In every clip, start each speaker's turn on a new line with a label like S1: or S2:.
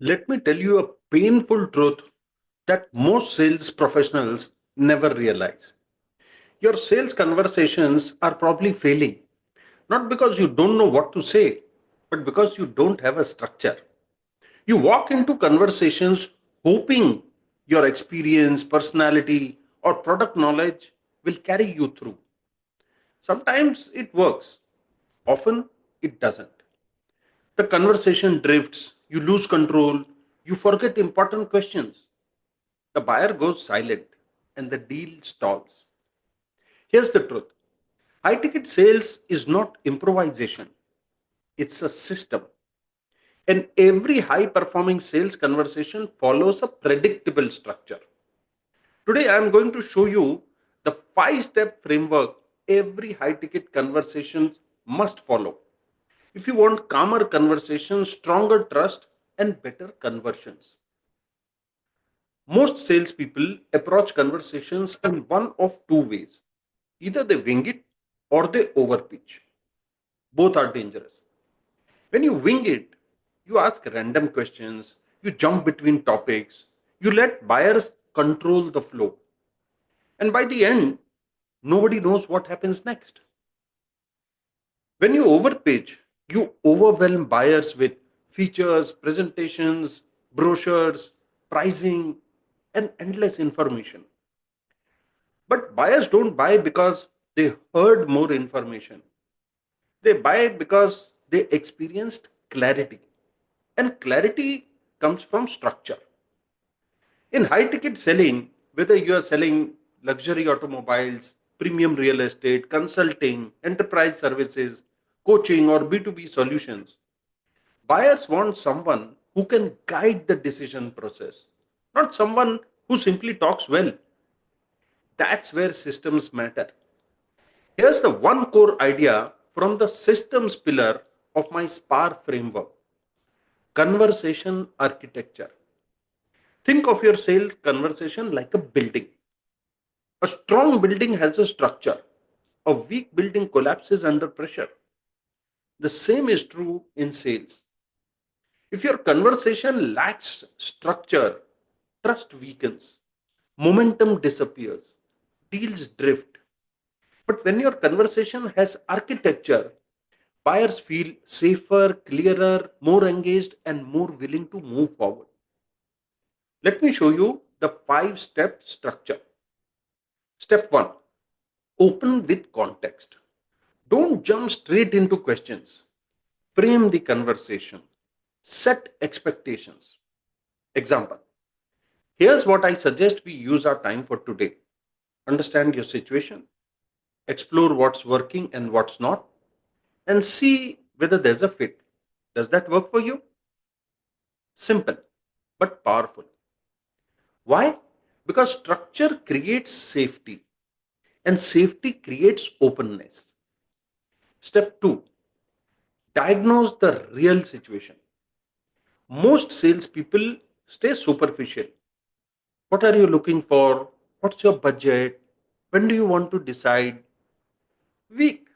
S1: Let me tell you a painful truth that most sales professionals never realize. Your sales conversations are probably failing, not because you don't know what to say, but because you don't have a structure. You walk into conversations hoping your experience, personality, or product knowledge will carry you through. Sometimes it works, often it doesn't. The conversation drifts, you lose control, you forget important questions. The buyer goes silent and the deal stalls. Here's the truth: high ticket sales is not improvisation, it's a system. And every high performing sales conversation follows a predictable structure. Today, I am going to show you the 5 step framework every high ticket conversation must follow if you want calmer conversations, stronger trust, and better conversions. Most salespeople approach conversations in one of two ways: either they wing it or they overpitch. Both are dangerous. When you wing it, you ask random questions, you jump between topics, you let buyers control the flow. And by the end, nobody knows what happens next. When you overpitch, you overwhelm buyers with features, presentations, brochures, pricing, and endless information. But buyers don't buy because they heard more information. They buy because they experienced clarity. And clarity comes from structure. In high ticket selling, whether you are selling luxury automobiles, premium real estate, consulting, enterprise services, coaching, or B2B solutions, buyers want someone who can guide the decision process, not someone who simply talks well. That's where systems matter. Here's the one core idea from the systems pillar of my SPAR framework: conversation architecture. Think of your sales conversation like a building. A strong building has a structure. A weak building collapses under pressure. The same is true in sales. If your conversation lacks structure, trust weakens, momentum disappears, deals drift. But when your conversation has architecture, buyers feel safer, clearer, more engaged, and more willing to move forward. Let me show you the 5 step structure. Step 1: open with context. Don't jump straight into questions. Frame the conversation. Set expectations. Example: here's what I suggest we use our time for today. Understand your situation, explore what's working and what's not, and see whether there's a fit. Does that work for you? Simple but powerful. Why? Because structure creates safety and safety creates openness. Step 2: diagnose the real situation. Most salespeople stay superficial. What are you looking for? What's your budget? When do you want to decide? Weak.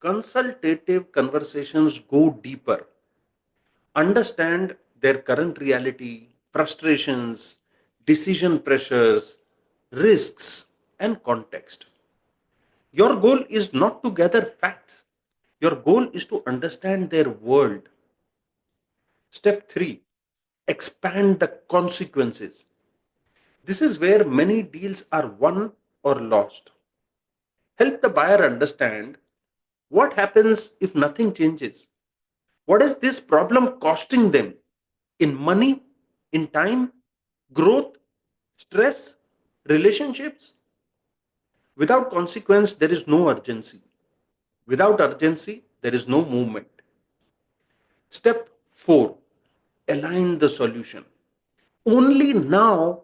S1: Consultative conversations go deeper. Understand their current reality, frustrations, decision pressures, risks, and context. Your goal is not to gather facts. Your goal is to understand their world. Step 3: expand the consequences. This is where many deals are won or lost. Help the buyer understand what happens if nothing changes. What is this problem costing them in money, in time, growth, stress, relationships? Without consequence, there is no urgency. Without urgency, there is no movement. Step 4: align the solution. Only now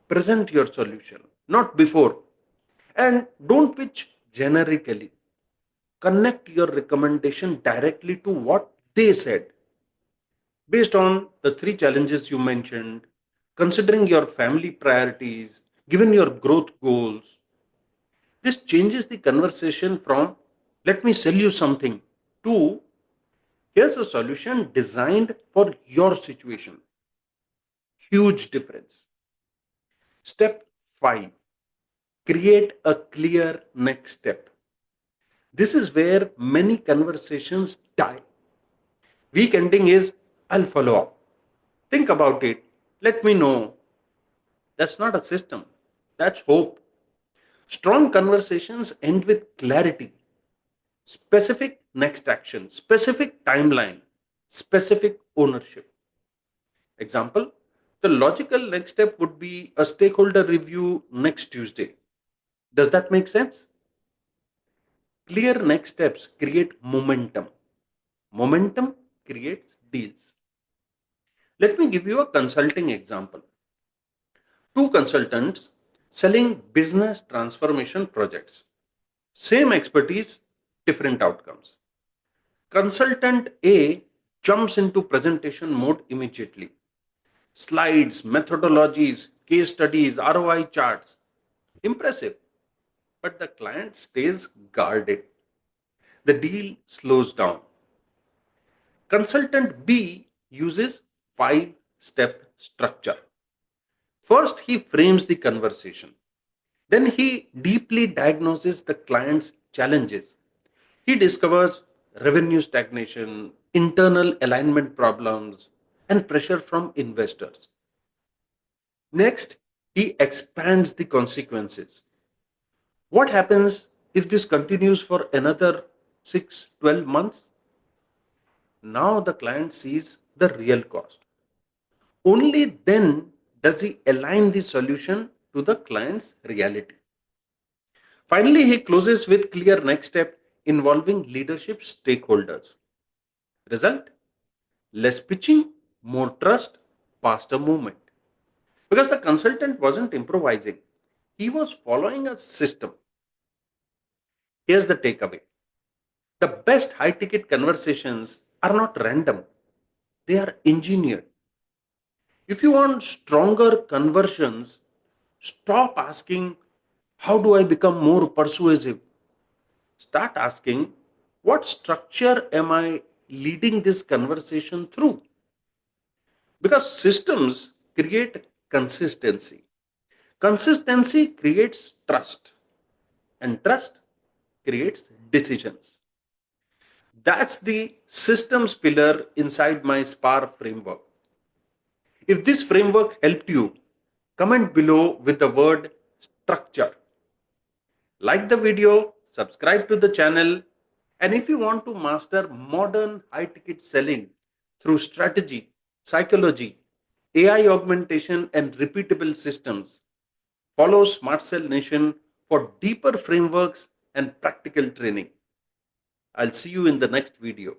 S1: present your solution, not before. And don't pitch generically. Connect your recommendation directly to what they said. Based on the 3 challenges you mentioned, considering your family priorities, given your growth goals, this changes the conversation from "let me sell you something" to Here's a solution designed for your situation. Huge difference. Step 5. Create a clear next step. This is where many conversations die. Week ending is, I'll follow up. Think about it. Let me know. That's not a system. That's hope. Strong conversations end with clarity, specific next action, specific timeline, specific ownership. Example, the logical next step would be a stakeholder review next Tuesday. Does that make sense? Clear next steps create momentum. Momentum creates deals. Let me give you a consulting example. Two consultants selling business transformation projects. Same expertise, different outcomes. Consultant A jumps into presentation mode immediately. Slides, methodologies, case studies, ROI charts. Impressive. But the client stays guarded. The deal slows down. Consultant B uses 5-step structure. First, he frames the conversation. Then he deeply diagnoses the client's challenges. He discovers revenue stagnation, internal alignment problems, and pressure from investors. Next, he expands the consequences. What happens if this continues for another 6, 12 months? Now the client sees the real cost. Only then does he align the solution to the client's reality. Finally, he closes with clear next step involving leadership stakeholders. Result? Less pitching, more trust, faster movement. Because the consultant wasn't improvising, he was following a system. Here's the takeaway: the best high ticket conversations are not random, they are engineered. If you want stronger conversions, stop asking, how do I become more persuasive? Start asking, what structure am I leading this conversation through? Because systems create consistency. Consistency creates trust, and trust creates decisions. That's the systems pillar inside my SPAR framework. If this framework helped you, comment below with the word structure. Like the video, subscribe to the channel, and if you want to master modern high ticket selling through strategy, psychology, AI augmentation, and repeatable systems, follow Smart Cell Nation for deeper frameworks and practical training. I'll see you in the next video.